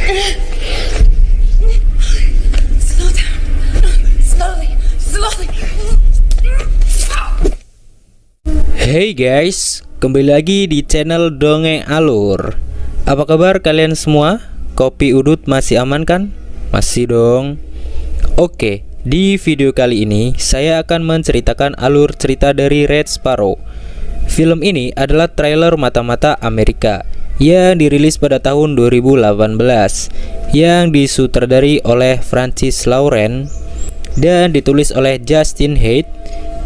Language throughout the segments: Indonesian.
Slow down. Slowly. Slowly. Hey guys, kembali lagi di channel Dongeng Alur. Apa kabar kalian semua? Kopi udut masih aman kan? Masih dong. Oke, di video kali ini saya akan menceritakan alur cerita dari Red Sparrow. Film ini adalah trailer mata-mata Amerika yang dirilis pada tahun 2018, yang disutradari oleh Francis Lawrence dan ditulis oleh Justin Haidt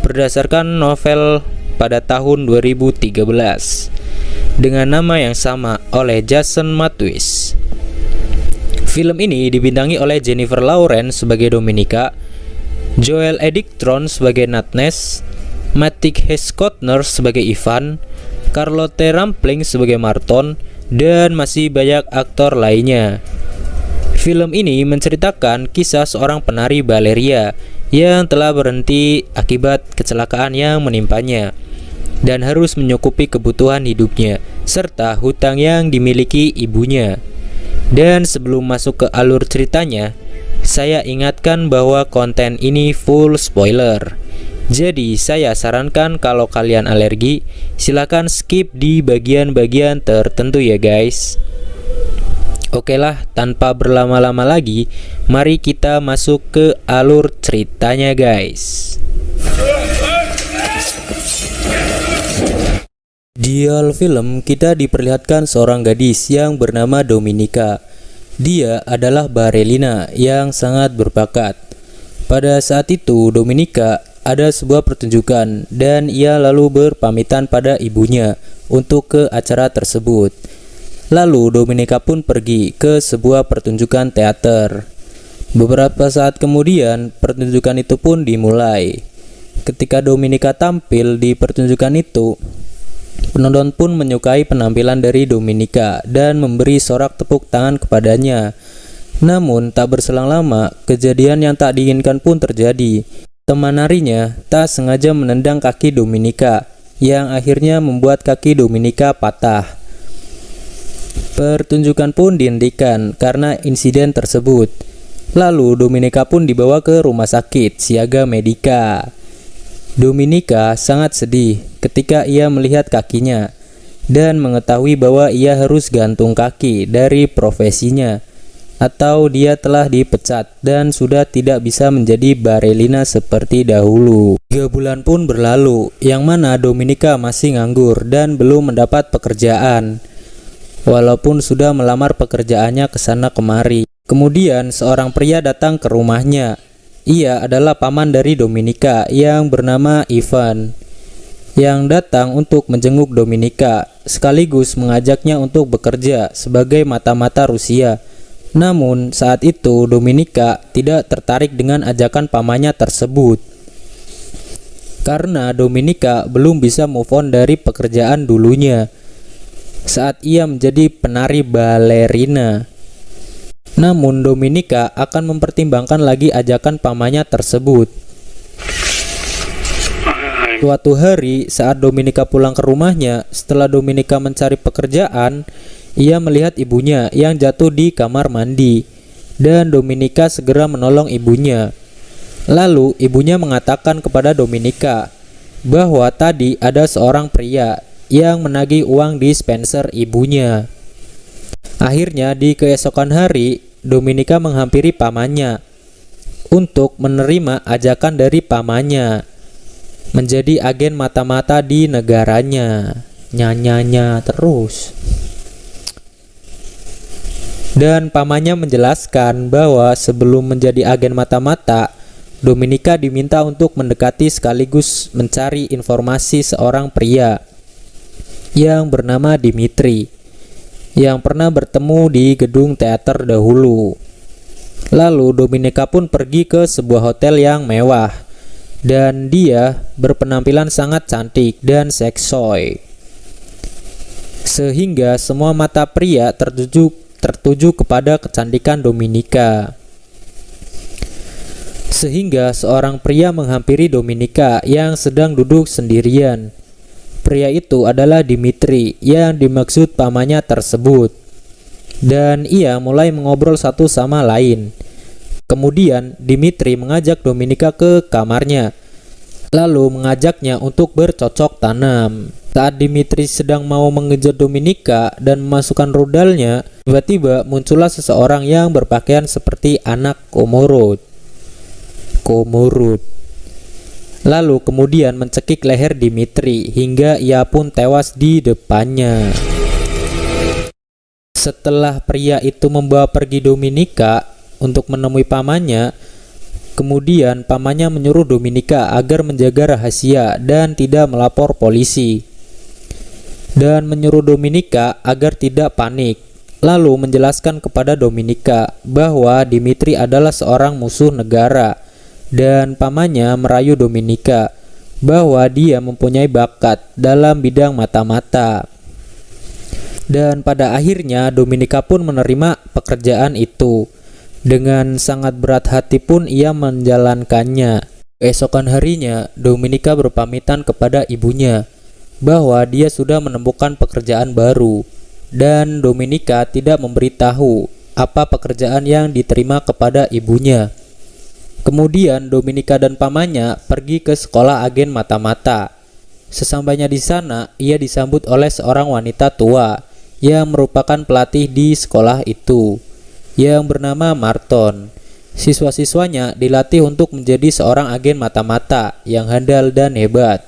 berdasarkan novel pada tahun 2013 dengan nama yang sama oleh Jason Matthews. Film ini dibintangi oleh Jennifer Lawrence sebagai Dominica, Joel Edgerton sebagai Nate, Matthew Scotner sebagai Ivan, Charlotte Rampling sebagai Marton, dan masih banyak aktor lainnya. Film ini menceritakan kisah seorang penari Valeria yang telah berhenti akibat kecelakaan yang menimpanya dan harus menyukupi kebutuhan hidupnya serta hutang yang dimiliki ibunya. Dan sebelum masuk ke alur ceritanya, saya ingatkan bahwa konten ini full spoiler. Jadi saya sarankan kalau kalian alergi, silakan skip di bagian-bagian tertentu ya guys. Oke lah, tanpa berlama-lama lagi, mari kita masuk ke alur ceritanya guys. Di awal film kita diperlihatkan seorang gadis yang bernama Dominica. Dia adalah ballerina yang sangat berbakat. Pada saat itu Dominica ada sebuah pertunjukan dan ia lalu berpamitan pada ibunya untuk ke acara tersebut. Lalu Dominica pun pergi ke sebuah pertunjukan teater. Beberapa saat kemudian pertunjukan itu pun dimulai. Ketika Dominica tampil di pertunjukan itu, penonton pun menyukai penampilan dari Dominica dan memberi sorak tepuk tangan kepadanya. Namun tak berselang lama, kejadian yang tak diinginkan pun terjadi. Teman narinya tak sengaja menendang kaki Dominica, yang akhirnya membuat kaki Dominica patah. Pertunjukan pun dihentikan karena insiden tersebut. Lalu Dominica pun dibawa ke rumah sakit Siaga Medica. Dominica sangat sedih ketika ia melihat kakinya dan mengetahui bahwa ia harus gantung kaki dari profesinya, atau dia telah dipecat dan sudah tidak bisa menjadi ballerina seperti dahulu. 3 bulan pun berlalu, yang mana Dominica masih nganggur dan belum mendapat pekerjaan, walaupun sudah melamar pekerjaannya ke sana kemari. Kemudian seorang pria datang ke rumahnya. Ia adalah paman dari Dominica yang bernama Ivan, yang datang untuk menjenguk Dominica sekaligus mengajaknya untuk bekerja sebagai mata-mata Rusia. Namun saat itu Dominica tidak tertarik dengan ajakan pamannya tersebut karena Dominica belum bisa move on dari pekerjaan dulunya saat ia menjadi penari balerina. Namun Dominica akan mempertimbangkan lagi ajakan pamannya tersebut. Suatu hari saat Dominica pulang ke rumahnya, setelah Dominica mencari pekerjaan, ia melihat ibunya yang jatuh di kamar mandi, dan Dominica segera menolong ibunya. Lalu ibunya mengatakan kepada Dominica bahwa tadi ada seorang pria yang menagih uang di Spencer ibunya. Akhirnya di keesokan hari, Dominica menghampiri pamannya untuk menerima ajakan dari pamannya menjadi agen mata-mata di negaranya. Nyanyanya terus. Dan pamannya menjelaskan bahwa sebelum menjadi agen mata-mata, Dominica diminta untuk mendekati sekaligus mencari informasi seorang pria yang bernama Dimitri, yang pernah bertemu di gedung teater dahulu. Lalu Dominica pun pergi ke sebuah hotel yang mewah, dan dia berpenampilan sangat cantik dan seksoi, sehingga semua mata pria tertuju kepada kecantikan Dominica. Sehingga seorang pria menghampiri Dominica yang sedang duduk sendirian. Pria itu adalah Dimitri yang dimaksud pamannya tersebut. dan ia mulai mengobrol satu sama lain. Kemudian Dimitri mengajak Dominika ke kamarnya, lalu mengajaknya untuk bercocok tanam. Saat Dimitri sedang mau mengejar Dominika dan memasukkan rudalnya, tiba-tiba muncullah seseorang yang berpakaian seperti anak Komorot. Lalu kemudian mencekik leher Dimitri hingga ia pun tewas di depannya. Setelah pria itu membawa pergi Dominika untuk menemui pamannya, kemudian pamannya menyuruh Dominika agar menjaga rahasia dan tidak melapor polisi, dan menyuruh Dominika agar tidak panik, lalu menjelaskan kepada Dominika bahwa Dimitri adalah seorang musuh negara, dan pamannya merayu Dominika bahwa dia mempunyai bakat dalam bidang mata-mata. Dan pada akhirnya Dominika pun menerima pekerjaan itu. Dengan sangat berat hati pun ia menjalankannya. Keesokan harinya, Dominika berpamitan kepada ibunya bahwa dia sudah menemukan pekerjaan baru, dan Dominika tidak memberitahu apa pekerjaan yang diterima kepada ibunya. Kemudian Dominika dan pamannya pergi ke sekolah agen mata-mata. Sesampainya di sana, ia disambut oleh seorang wanita tua yang merupakan pelatih di sekolah itu, yang bernama Marton. Siswa-siswanya dilatih untuk menjadi seorang agen mata-mata yang handal dan hebat.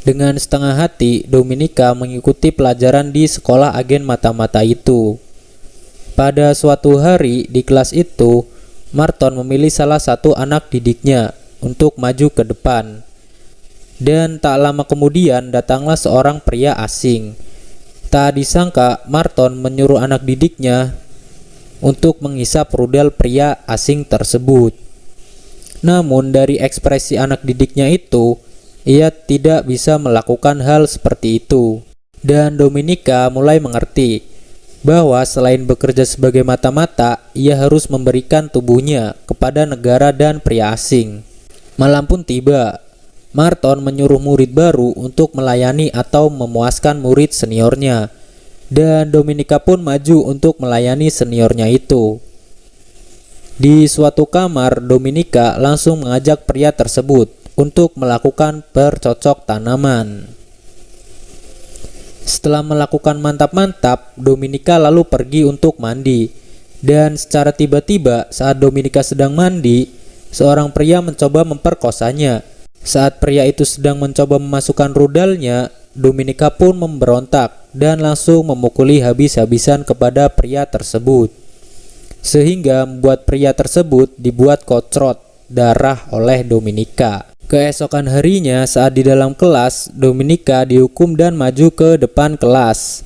Dengan setengah hati, Dominika mengikuti pelajaran di sekolah agen mata-mata itu. Pada suatu hari di kelas itu, Marton memilih salah satu anak didiknya untuk maju ke depan. Dan tak lama kemudian datanglah seorang pria asing. Tak disangka Marton menyuruh anak didiknya untuk menghisap rudal pria asing tersebut. Namun dari ekspresi anak didiknya itu, ia tidak bisa melakukan hal seperti itu. Dan Dominika mulai mengerti bahwa selain bekerja sebagai mata-mata, ia harus memberikan tubuhnya kepada negara dan pria asing. Malam pun tiba. Marton menyuruh murid baru untuk melayani atau memuaskan murid seniornya, dan Dominika pun maju untuk melayani seniornya itu. Di suatu kamar, Dominika langsung mengajak pria tersebut untuk melakukan bercocok tanaman. Setelah melakukan mantap-mantap, Dominika lalu pergi untuk mandi, dan secara tiba-tiba saat Dominika sedang mandi, seorang pria mencoba memperkosanya. Saat pria itu sedang mencoba memasukkan rudalnya, Dominika pun memberontak dan langsung memukuli habis-habisan kepada pria tersebut, sehingga membuat pria tersebut dibuat kocrot darah oleh Dominika. Keesokan harinya saat di dalam kelas, Dominika dihukum dan maju ke depan kelas,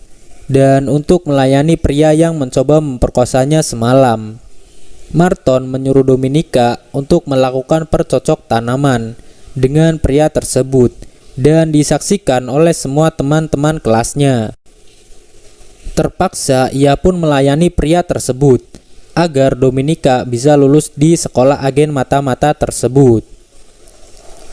dan untuk melayani pria yang mencoba memperkosanya semalam. Marton menyuruh Dominika untuk melakukan percocok tanaman dengan pria tersebut dan disaksikan oleh semua teman-teman kelasnya. Terpaksa ia pun melayani pria tersebut agar Dominika bisa lulus di sekolah agen mata-mata tersebut.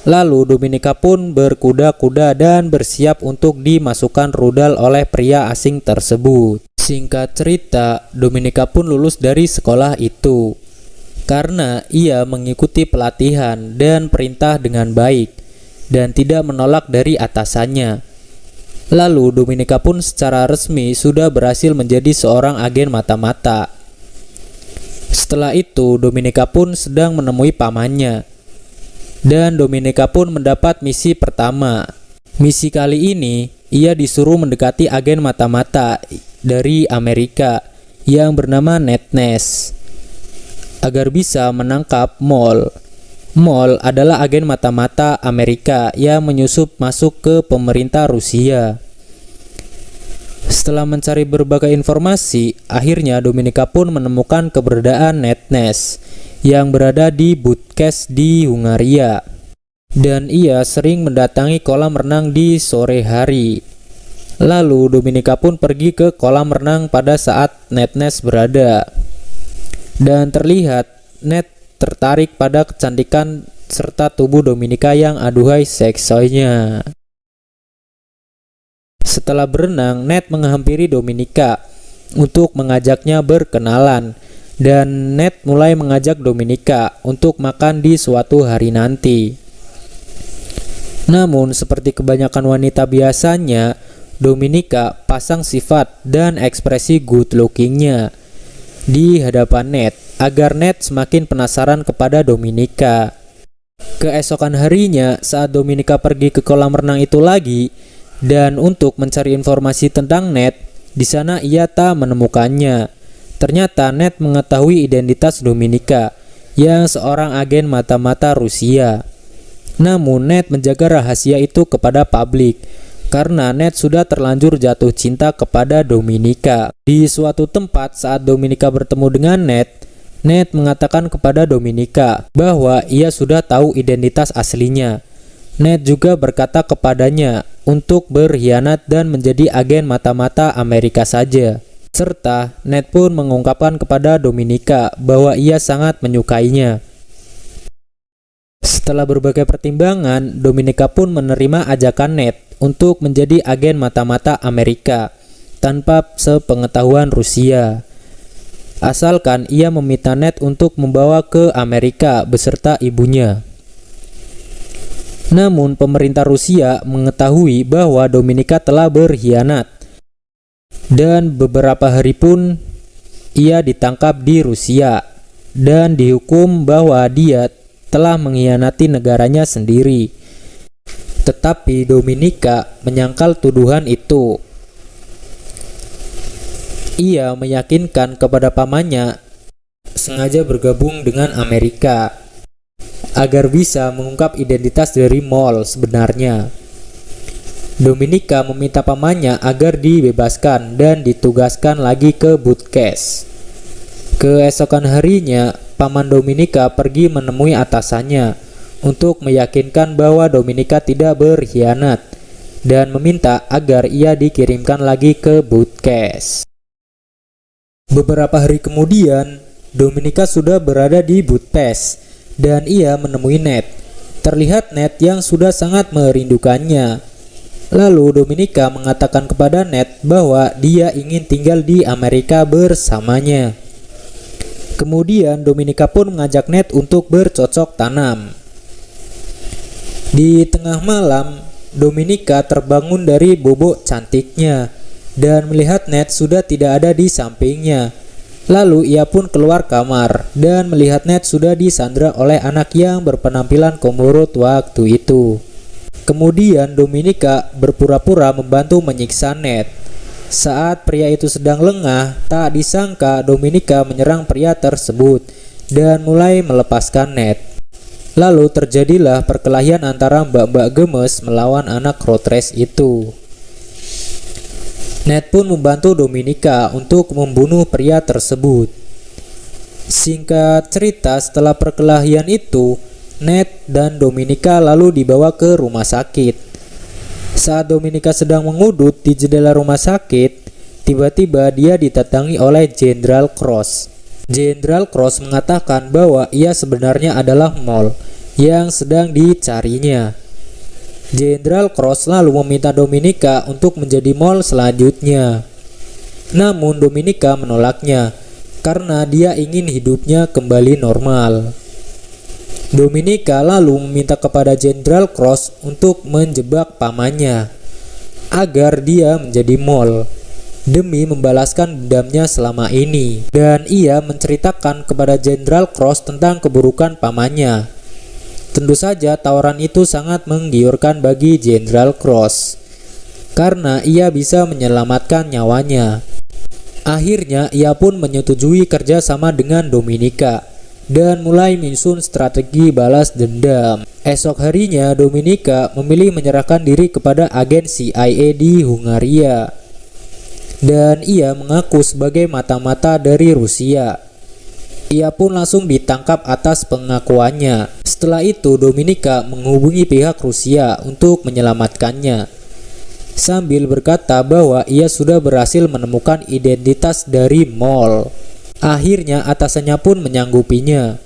Lalu Dominika pun berkuda-kuda dan bersiap untuk dimasukkan rudal oleh pria asing tersebut. Singkat cerita, Dominika pun lulus dari sekolah itu karena ia mengikuti pelatihan dan perintah dengan baik dan tidak menolak dari atasannya. Lalu Dominika pun secara resmi sudah berhasil menjadi seorang agen mata-mata. Setelah itu Dominika pun sedang menemui pamannya, dan Dominika pun mendapat misi pertama. Misi kali ini ia disuruh mendekati agen mata-mata dari Amerika yang bernama Netness agar bisa menangkap Mole. Mole adalah agen mata-mata Amerika yang menyusup masuk ke pemerintah Rusia. Setelah mencari berbagai informasi, akhirnya Dominika pun menemukan keberadaan Netness yang berada di Budkes di Hungaria, dan ia sering mendatangi kolam renang di sore hari. Lalu Dominika pun pergi ke kolam renang pada saat Netness berada, dan terlihat Net tertarik pada kecantikan serta tubuh Dominika yang aduhai seksnya. Setelah berenang, Net menghampiri Dominika untuk mengajaknya berkenalan, dan Ned mulai mengajak Dominika untuk makan di suatu hari nanti. Namun seperti kebanyakan wanita biasanya, Dominika pasang sifat dan ekspresi good lookingnya di hadapan Ned agar Ned semakin penasaran kepada Dominika. Keesokan harinya saat Dominika pergi ke kolam renang itu lagi dan untuk mencari informasi tentang Ned, di sana ia tak menemukannya. Ternyata Ned mengetahui identitas Dominika yang seorang agen mata-mata Rusia. Namun Ned menjaga rahasia itu kepada publik karena Ned sudah terlanjur jatuh cinta kepada Dominika. Di suatu tempat saat Dominika bertemu dengan Ned mengatakan kepada Dominika bahwa ia sudah tahu identitas aslinya. Ned juga berkata kepadanya untuk berkhianat dan menjadi agen mata-mata Amerika saja. Serta Ned pun mengungkapkan kepada Dominika bahwa ia sangat menyukainya. Setelah berbagai pertimbangan, Dominika pun menerima ajakan Ned untuk menjadi agen mata-mata Amerika tanpa sepengetahuan Rusia. Asalkan ia meminta Ned untuk membawa ke Amerika beserta ibunya. Namun pemerintah Rusia mengetahui bahwa Dominika telah berkhianat. Dan beberapa hari pun ia ditangkap di Rusia dan dihukum bahwa dia telah mengkhianati negaranya sendiri. Tetapi Dominika menyangkal tuduhan itu. Ia meyakinkan kepada pamannya sengaja bergabung dengan Amerika agar bisa mengungkap identitas dari Moll sebenarnya. Dominika meminta pamannya agar dibebaskan dan ditugaskan lagi ke bootcase. Keesokan harinya, paman Dominika pergi menemui atasannya untuk meyakinkan bahwa Dominika tidak berkhianat dan meminta agar ia dikirimkan lagi ke bootcase. Beberapa hari kemudian, Dominika sudah berada di bootcase dan ia menemui Ned. Terlihat Ned yang sudah sangat merindukannya. Lalu Dominika mengatakan kepada Ned bahwa dia ingin tinggal di Amerika bersamanya. Kemudian Dominika pun mengajak Ned untuk bercocok tanam. Di tengah malam, Dominika terbangun dari bobok cantiknya dan melihat Ned sudah tidak ada di sampingnya. Lalu ia pun keluar kamar dan melihat Ned sudah disandra oleh anak yang berpenampilan komurut waktu itu. Kemudian Dominika berpura-pura membantu menyiksa Ned. Saat pria itu sedang lengah, tak disangka Dominika menyerang pria tersebut dan mulai melepaskan Ned. Lalu terjadilah perkelahian antara mbak-mbak gemes melawan anak road race itu. Ned pun membantu Dominika untuk membunuh pria tersebut. Singkat cerita, setelah perkelahian itu, Ned dan Dominika lalu dibawa ke rumah sakit. Saat Dominika sedang mengudut di jendela rumah sakit, tiba-tiba dia didatangi oleh Jenderal Cross. Jenderal Cross mengatakan bahwa ia sebenarnya adalah Moll yang sedang dicarinya. Jenderal Cross lalu meminta Dominika untuk menjadi Moll selanjutnya. Namun Dominika menolaknya karena dia ingin hidupnya kembali normal. Dominika lalu meminta kepada Jenderal Cross untuk menjebak pamannya agar dia menjadi Moll demi membalaskan dendamnya selama ini, dan ia menceritakan kepada Jenderal Cross tentang keburukan pamannya. Tentu saja tawaran itu sangat menggiurkan bagi Jenderal Cross karena ia bisa menyelamatkan nyawanya. Akhirnya ia pun menyetujui kerja sama dengan Dominika dan mulai menyusun strategi balas dendam. Esok harinya Dominika memilih menyerahkan diri kepada agen CIA di Hungaria. Dan ia mengaku sebagai mata-mata dari Rusia. Ia pun langsung ditangkap atas pengakuannya. Setelah itu Dominika menghubungi pihak Rusia untuk menyelamatkannya, sambil berkata bahwa ia sudah berhasil menemukan identitas dari Moll. Akhirnya atasannya pun menyanggupinya.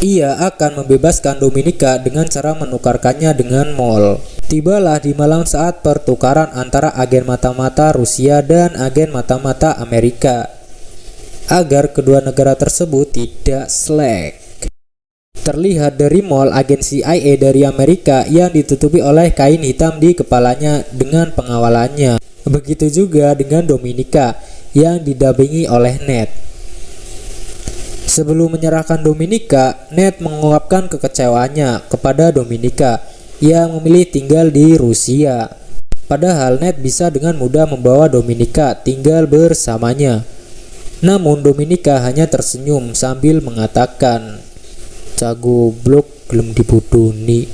Ia akan membebaskan Dominika dengan cara menukarkannya dengan Moll. Tibalah di malam saat pertukaran antara agen mata-mata Rusia dan agen mata-mata Amerika, agar kedua negara tersebut tidak slack. Terlihat dari mall agen CIA dari Amerika yang ditutupi oleh kain hitam di kepalanya dengan pengawalannya. Begitu juga dengan Dominika yang didampingi oleh Ned. Sebelum menyerahkan Dominika, Ned mengungkapkan kekecewaannya kepada Dominika yang memilih tinggal di Rusia. Padahal Ned bisa dengan mudah membawa Dominika tinggal bersamanya. Namun Dominika hanya tersenyum sambil mengatakan, "Cagoblok gelem dibodoni."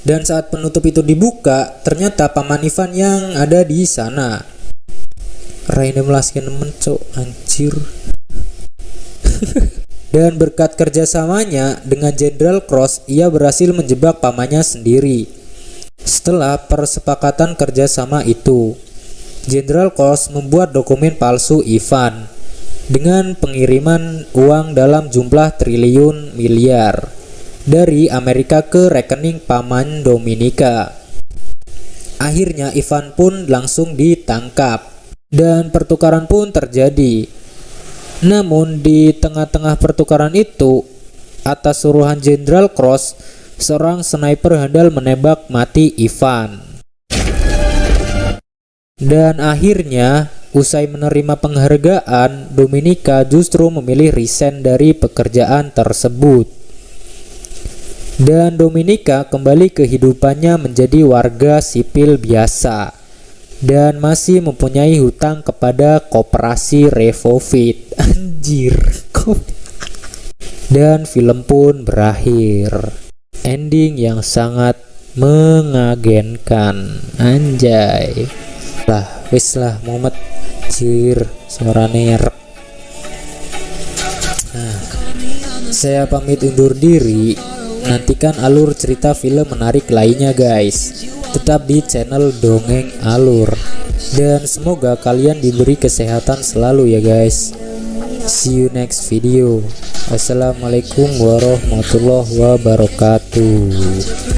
Dan saat penutup itu dibuka, ternyata Paman Ivan yang ada di sana. Raine melaskan mencok anjir. Dan berkat kerjasamanya dengan Jenderal Cross, ia berhasil menjebak pamannya sendiri. Setelah persepakatan kerjasama itu, Jenderal Cross membuat dokumen palsu Ivan dengan pengiriman uang dalam jumlah triliun miliar dari Amerika ke rekening paman Dominika. Akhirnya Ivan pun langsung ditangkap dan pertukaran pun terjadi. Namun di tengah-tengah pertukaran itu, atas suruhan Jenderal Cross, seorang sniper handal menembak mati Ivan. Dan akhirnya, usai menerima penghargaan, Dominika justru memilih resign dari pekerjaan tersebut. Dan Dominika kembali kehidupannya menjadi warga sipil biasa dan masih mempunyai hutang kepada koperasi Revovit. Anjir. Dan film pun berakhir. Ending yang sangat mengagenkan. Anjay. Lah, wis lah Muhammad. Anjir, suaranya rep. Nah, saya pamit undur diri. Nantikan alur cerita film menarik lainnya guys. Tetap di channel Dongeng Alur. Dan semoga kalian diberi kesehatan selalu ya guys. See you next video. Wassalamualaikum warahmatullahi wabarakatuh.